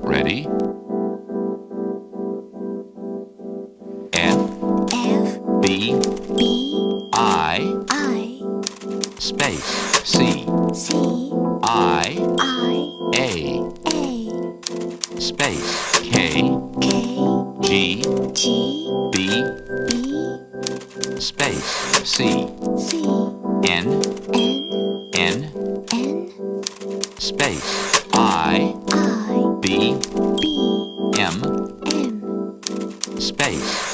Ready? F, B, I, space, C, I, A, space, K, G, B, space, C, N, space,